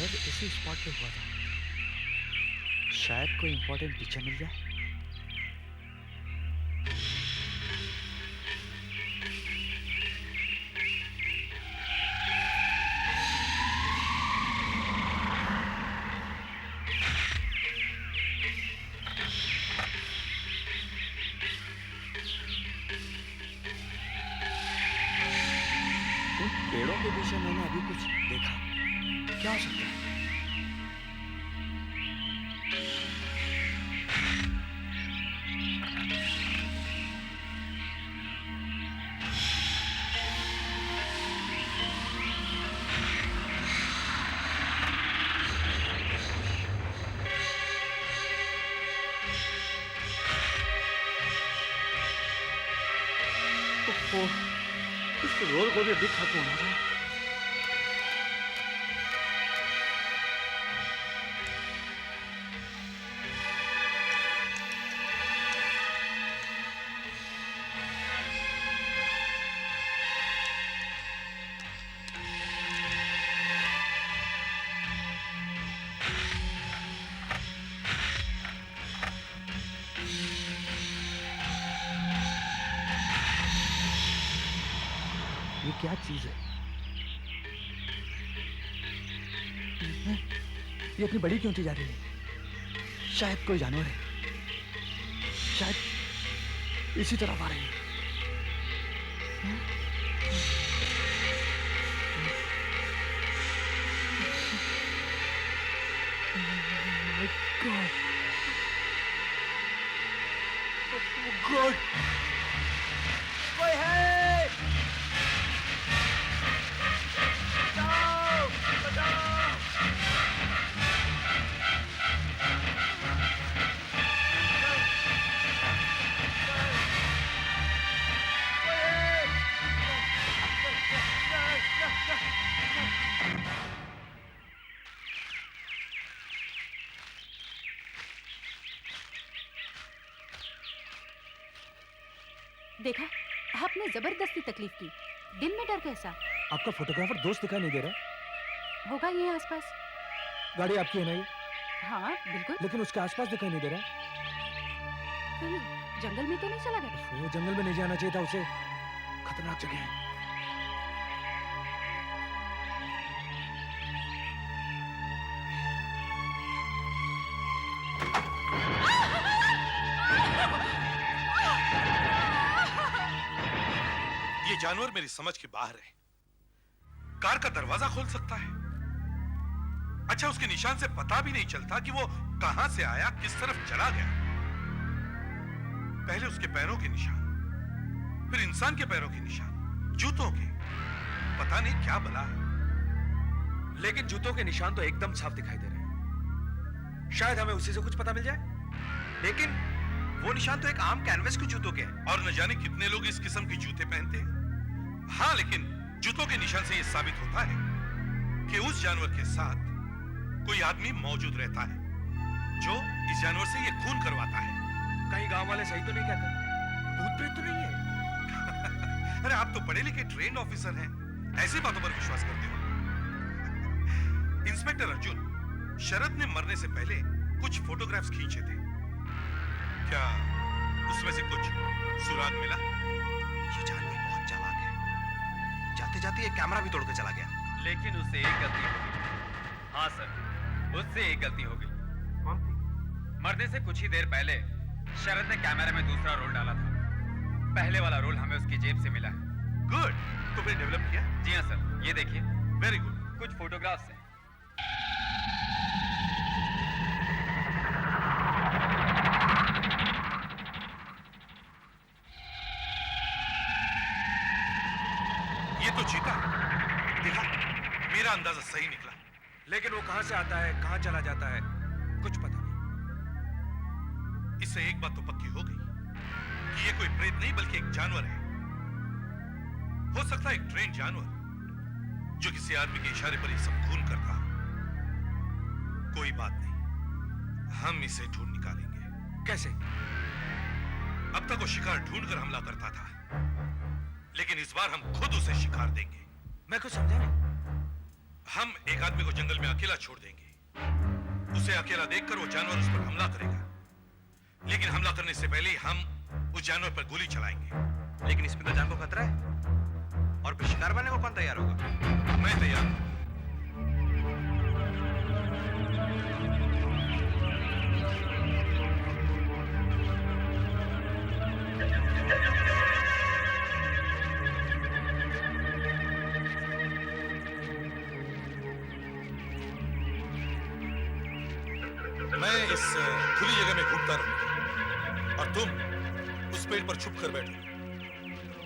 Murder इसी spot पे हुआ था। शायद कोई इंपॉर्टेंट पिक्चर मिल जाए। उन पेड़ों के पीछे मैंने अभी कुछ देखा। क्या हो सकता है? ओह, इस रोल को भी अभी खत्म होना था। ये क्या चीज है? ये इतनी बड़ी क्यों होती जा रही है? शायद कोई जानवर है। शायद इसी तरफ आ रही है। गॉड, गॉड, कोई है? बचाओ, बचाओ! देखा, आपने जबरदस्ती तकलीफ की। दिन में डर कैसा? आपका फोटोग्राफर दोस्त दिखाई नहीं दे रहा। होगा ये आसपास। गाड़ी आपकी है ना ये? हाँ बिल्कुल। लेकिन उसके आसपास दिखाई नहीं दे रहा। कहीं जंगल में तो नहीं चला गया? वो जंगल में नहीं जाना चाहिए था उसे। खतरनाक जगह है। ये जानवर मेरी समझ के बाहर है। कार का दरवाजा खोल सकता है। अच्छा, उसके निशान से पता भी नहीं चलता कि वो कहां से आया, किस तरफ चला गया। पहले उसके पैरों के निशान, फिर इंसान के पैरों के निशान, जूतों के। पता नहीं क्या बला है। लेकिन जूतों के निशान तो एकदम साफ दिखाई दे रहे हैं। शायद हमें उसी से कुछ पता मिल जाए। लेकिन वो निशान तो एक आम कैनवस के जूतों के हैं। और न जाने कितने लोग इस किस्म के जूते पहनते हैं। हाँ, लेकिन जूतों के निशान से यह साबित होता है कि उस जानवर के साथ कोई आदमी मौजूद रहता है जो इस जानवर से ये खून करवाता है। कहीं गांव वाले सही तो नहीं कहते? भूत प्रेत तो नहीं है? अरे आप तो पढ़े लिखे ट्रेन्ड ऑफिसर हैं, ऐसी बातों पर विश्वास करते हो। इंस्पेक्टर अर्जुन, शरद ने मरने से पहले कुछ फोटोग्राफ्स खींचे थे। क्या उसमें से कुछ सुराग मिला? ये जानवर बहुत चालाक है। जाते जाते ये कैमरा भी तोड़ के चला गया। लेकिन उससे एक गलती हो गई। हाँ सर, उससे एक गलती हो गई। कौन सी? मरने से कुछ ही देर पहले शरद ने कैमरे में दूसरा रोल डाला था। पहले वाला रोल हमें उसकी जेब से मिला है। गुड, तो फिर डेवलप किया? जी हाँ सर, ये देखिए। Very good. कुछ फोटोग्राफ्स हैं। ये तो चीता है। देखा, मेरा अंदाजा सही निकला। लेकिन वो कहां से आता है, कहां चला जाता है, कुछ पता नहीं। इससे एक बात तो पक्की हो गई कि ये कोई प्रेत नहीं बल्कि एक जानवर है। हो सकता है एक ट्रेन जानवर जो किसी आदमी के इशारे पर ये सब खून करता हो। कोई बात नहीं, हम इसे ढूंढ निकालेंगे। कैसे? अब तक वो शिकार ढूंढकर हमला करता था, लेकिन इस बार हम खुद उसे शिकार देंगे। मैं कुछ समझा नहीं। हम एक आदमी को जंगल में अकेला छोड़ देंगे। उसे अकेला देखकर वो जानवर उस पर हमला करेगा, लेकिन हमला करने से पहले ही हम उस जानवर पर गोली चलाएंगे। लेकिन इसमें तो जान को खतरा है, और फिर शिकार बनने को कौन तैयार होगा? मैं तैयार हूं। मैं इस खुली जगह में घूमता रहूंगा और तुम उस पेड़ पर छुप कर बैठो।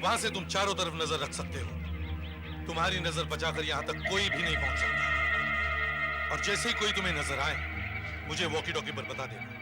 वहां से तुम चारों तरफ नजर रख सकते हो। तुम्हारी नजर बचाकर यहां तक कोई भी नहीं पहुंच सकता। और जैसे ही कोई तुम्हें नजर आए, मुझे वॉकी टॉकी पर बता देना।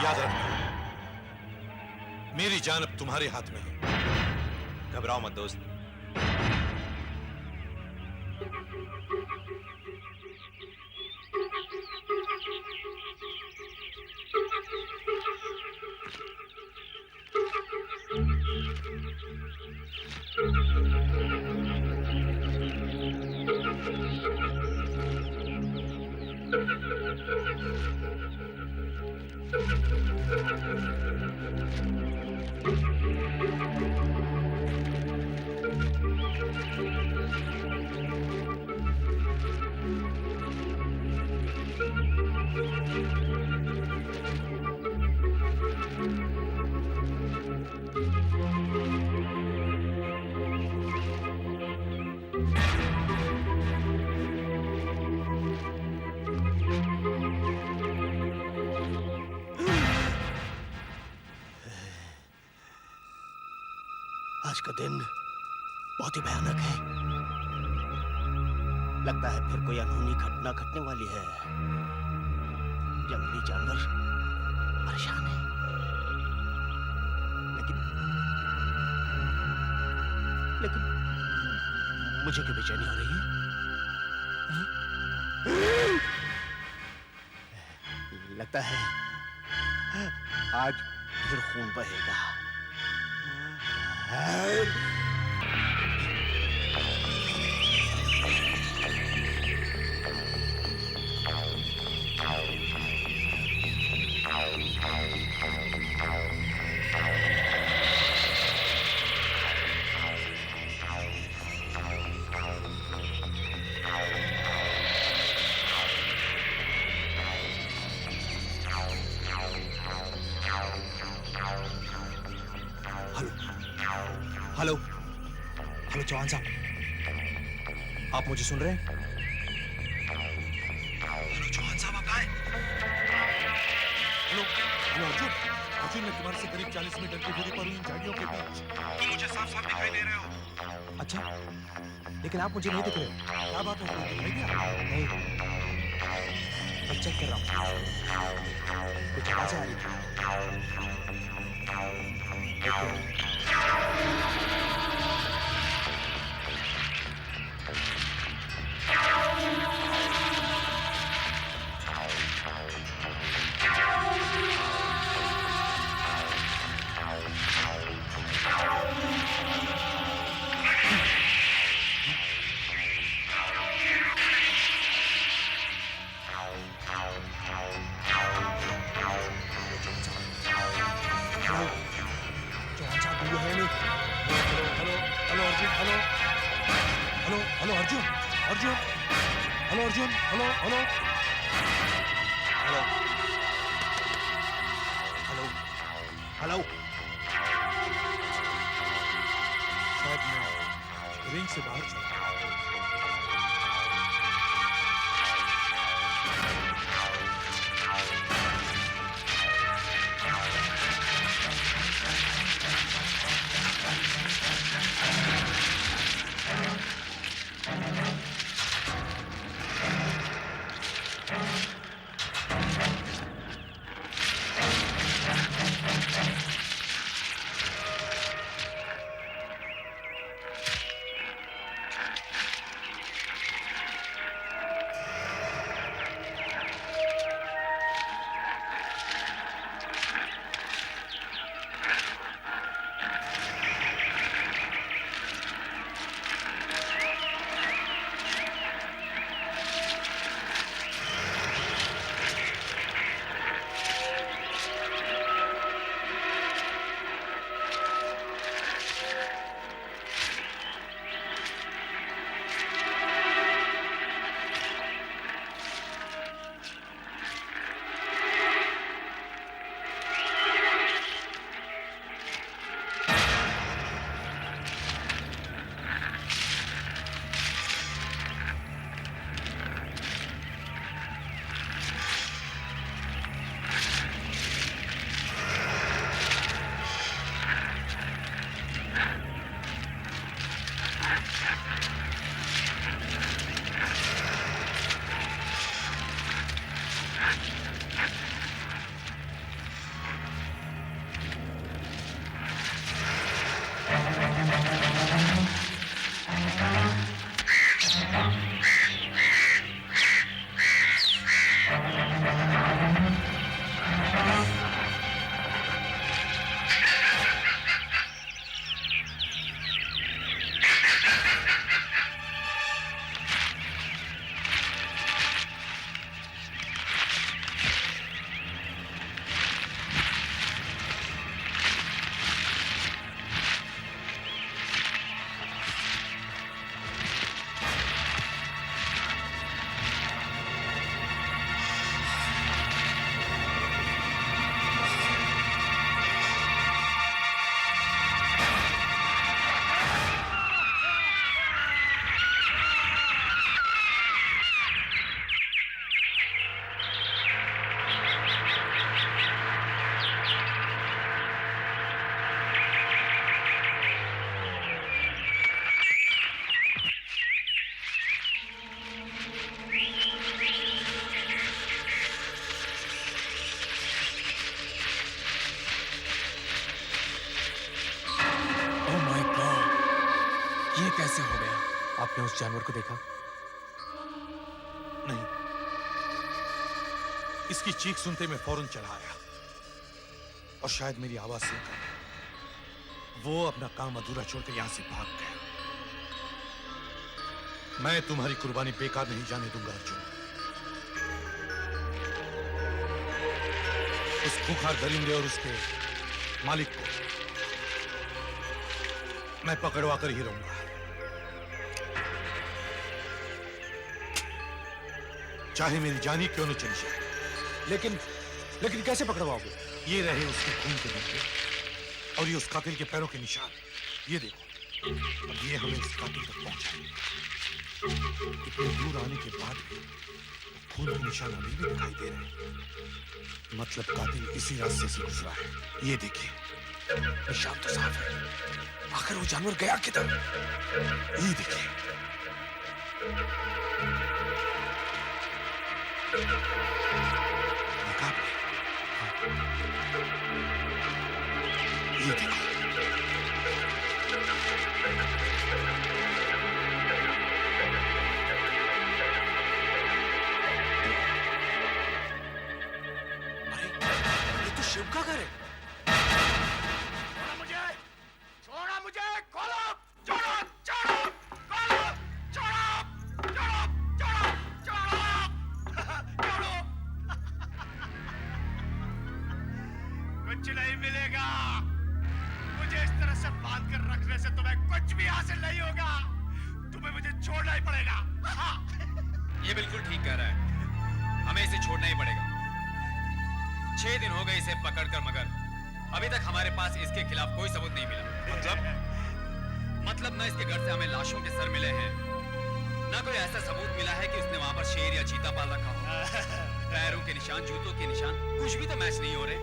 याद रखना, मेरी जान अब तुम्हारे हाथ में है। घबराओ मत दोस्त। आज का दिन बहुत ही भयानक है। लगता है फिर कोई अनहोनी घटना घटने वाली है। जंगली जानवर परेशान है, लेकिन मुझे क्यों बेचैनी हो रही है? लगता है आज फिर खून बहेगा। हेलो हेलो चौहान साहब, आप मुझे सुन रहे हैं? हेलो चौहान साहब, आप कहाँ हैं? हेलो हेलो अर्जुन, अर्जुन मैं तुम्हारे से करीब 40 मीटर की दूरी पर हूँ, इन झाड़ियों के बीच। तुम मुझे साफ साफ दिखाई दे रहे हो। अच्छा, लेकिन आप मुझे नहीं दिख रहे हो। क्या बात है, तुम्हें दिखाई दिया? नहीं, मैं चेक कर रहा हूँ, कुछ आवाज़ें आ रही थी। Hello Arjun, Arjun, hello Arjun, hello hello hello hello hello. शायद मैं रिंग से बाहर चला। कैसे हो गया? आपने उस जानवर को देखा? नहीं, इसकी चीख सुनते मैं फौरन चला आया और शायद मेरी आवाज सुनकर वो अपना काम अधूरा छोड़कर यहां से भाग गया। मैं तुम्हारी कुर्बानी बेकार नहीं जाने दूंगा अर्जुन। उस खूंखार दरिंदे और उसके मालिक को मैं पकड़वा कर ही रहूंगा। चाहे मेरी जान ही क्यों न चली जाए। लेकिन कैसे पकड़वाओगे? ये रहे उसके खून के धब्बे और ये उस कातिल के पैरों के निशान। ये देखो, अब ये हमें इस कातिल तक पहुंचाएंगे। इतने दूर आने के बाद भी खून के निशान अभी भी दिखाई दे रहे हैं। मतलब कातिल इसी रास्ते से गुजरा है। ये देखिए, निशान तो साफ है। आखिर वो जानवर गया किधर? ये देखिए। देखा आपने? ये देखो। अरे ये तो शिव का घर है। छोड़ा मुझे, खोलो, छोड़ो, छोड़ो, खोलो, छोड़ो, छोड़ो, छोड़ो, छोड़ो, छोड़ो। कुछ नहीं मिलेगा। मुझे इस तरह से बांध कर रखने से तुम्हें कुछ भी हासिल नहीं होगा। तुम्हें मुझे छोड़ना ही पड़ेगा। ये बिल्कुल ठीक कह रहा है, हमें इसे छोड़ना ही पड़ेगा। 6 दिन हो गए इसे पकड़कर, मगर अभी तक हमारे पास इसके खिलाफ कोई सबूत नहीं मिला। मतलब न इसके घर से हमें लाशों के सर मिले हैं, न कोई ऐसा सबूत मिला है कि उसने वहां पर शेर या चीता पाल रखा हो। पैरों के निशान, जूतों के निशान, कुछ भी तो मैच नहीं हो रहे।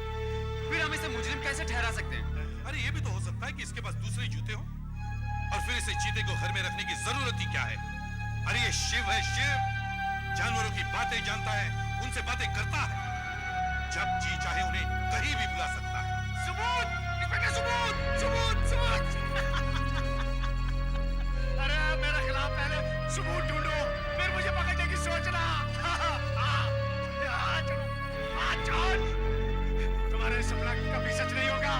फिर हम इसे मुजरिम कैसे ठहरा सकते हैं? अरे ये भी तो हो सकता है कि इसके पास दूसरे जूते हो और फिर इसे चीते को घर में रखने की जरूरत ही क्या है? अरे ये शिव है, शिव जानवरों की बातें जानता है, उनसे बातें करता है। जब जी चाहे उन्हें कहीं भी बुला सकता है। सबूत, इंस्पेक्टर, सबूत, सबूत, सबूत। अरे मेरे खिलाफ पहले सबूत ढूंढो, फिर मुझे पकड़ने की सोचना। तुम्हारे सपना कभी सच नहीं होगा।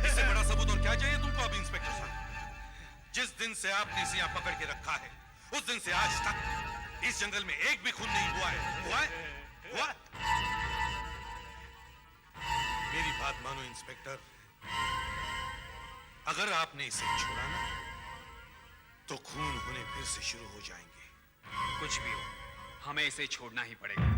इससे बड़ा सबूत और क्या चाहिए तुमको अब इंस्पेक्टर साहब? जिस दिन से आपने इसे यहाँ पकड़ के रखा है, उस दिन से आज तक इस जंगल में एक भी खून नहीं हुआ है। हुआ है? हुआ? मेरी बात मानो इंस्पेक्टर, अगर आपने इसे छोड़ा ना तो खून होने फिर से शुरू हो जाएंगे। कुछ भी हो, हमें इसे छोड़ना ही पड़ेगा।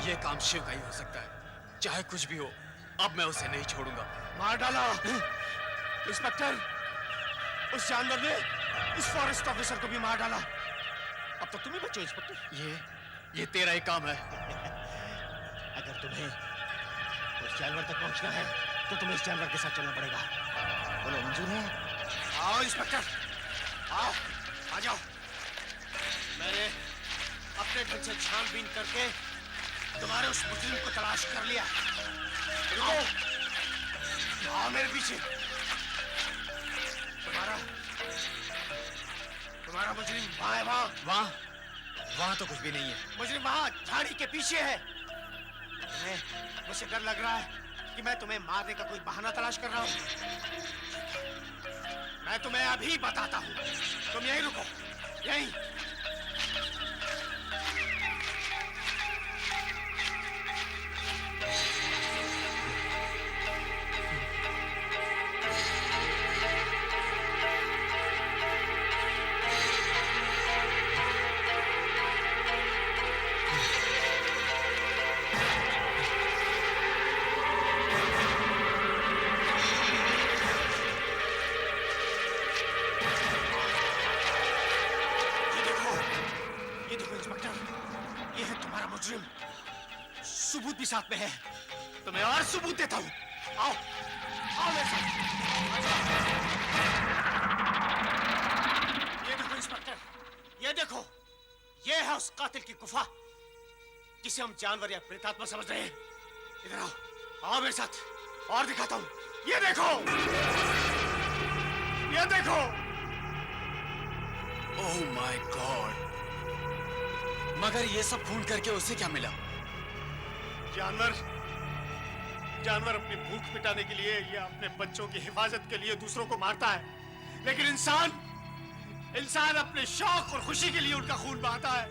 ये काम शिव का ही हो सकता है। चाहे कुछ भी हो, अब मैं उसे नहीं छोड़ूंगा। मार डाला इंस्पेक्टर। उस जानवर ने इस फॉरेस्ट ऑफिसर को भी मार डाला। अब तो तुम ही बचो इंस्पेक्टर। ये तेरा ही काम है। अगर तुम्हें उस जानवर तक पहुंचना है तो तुम्हें इस जानवर के साथ चलना पड़ेगा। बोलो मंजूर है? आओ इंस्पेक्टर, आओ, आ जाओ। मैंने अपने ढंग से छानबीन करके तुम्हारे उस मुजरिम को तलाश कर लिया। रुको, आओ मेरे पीछे। तुम्हारा मुजरिम वहाँ है, वहां तो कुछ भी नहीं है। मुजरिम वहाँ झाड़ी के पीछे है। तुम्हें मुझसे डर लग रहा है कि मैं तुम्हें मारने का कोई बहाना तलाश कर रहा हूँ। मैं तुम्हें अभी बताता हूँ। तुम यहीं रुको, यहीं। सबूत भी साथ में है। तुम्हें और सबूत देता हूं। आओ, आओ मेरे साथ। ये देखो इंस्पेक्टर, ये देखो, ये है उस कातिल की गुफा जिसे हम जानवर या प्रेतात्मा समझ रहे हैं। इधर आओ, आओ मेरे साथ, और दिखाता हूं। ये देखो, ये देखो। ओह माय गॉड, मगर ये सब ढूंढ करके उसे क्या मिला? जानवर अपनी भूख मिटाने के लिए या अपने बच्चों की हिफाजत के लिए दूसरों को मारता है, लेकिन इंसान अपने शौक और खुशी के लिए उनका खून बहाता है।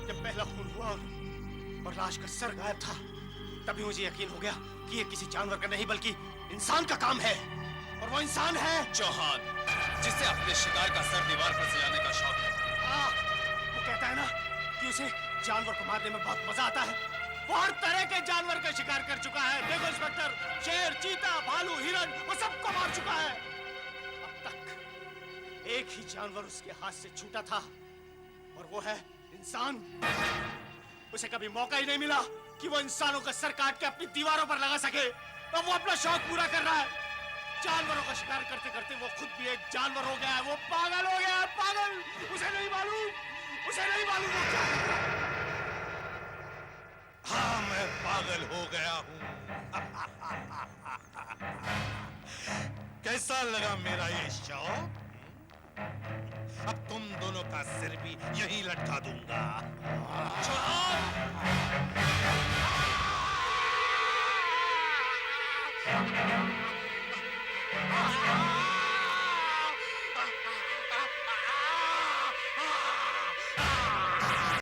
जब पहला खून हुआ और लाश का सर गायब था, तभी मुझे यकीन हो गया कि ये किसी जानवर का नहीं बल्कि इंसान का काम है। और वो इंसान है चौहान, जिसे अपने शिकार का सर दीवार पर सजाने का शौक है। वो कहता है ना कि उसे जानवर को मारने में बहुत मजा आता है। वो हर तरह के जानवर का शिकार कर चुका है। देखो इंस्पेक्टर, शेर, चीता, भालू, हिरन, वो सबको मार चुका है। अब तक एक ही जानवर उसके हाथ से छूटा था, और वो है इंसान। उसे कभी मौका ही नहीं मिला कि वो इंसानों का सर काट के अपनी दीवारों पर लगा सके। अब वो अपना शौक पूरा कर रहा है। जानवरों का शिकार करते करते वो खुद भी एक जानवर हो गया है। वो पागल हो गया है, पागल। उसे नहीं मालूम वो क्या कर रहा है। हाँ, मैं पागल हो गया हूँ। कैसा लगा मेरा ये शौक? अब तुम दोनों का सिर भी यहीं लटका दूंगा। Ah!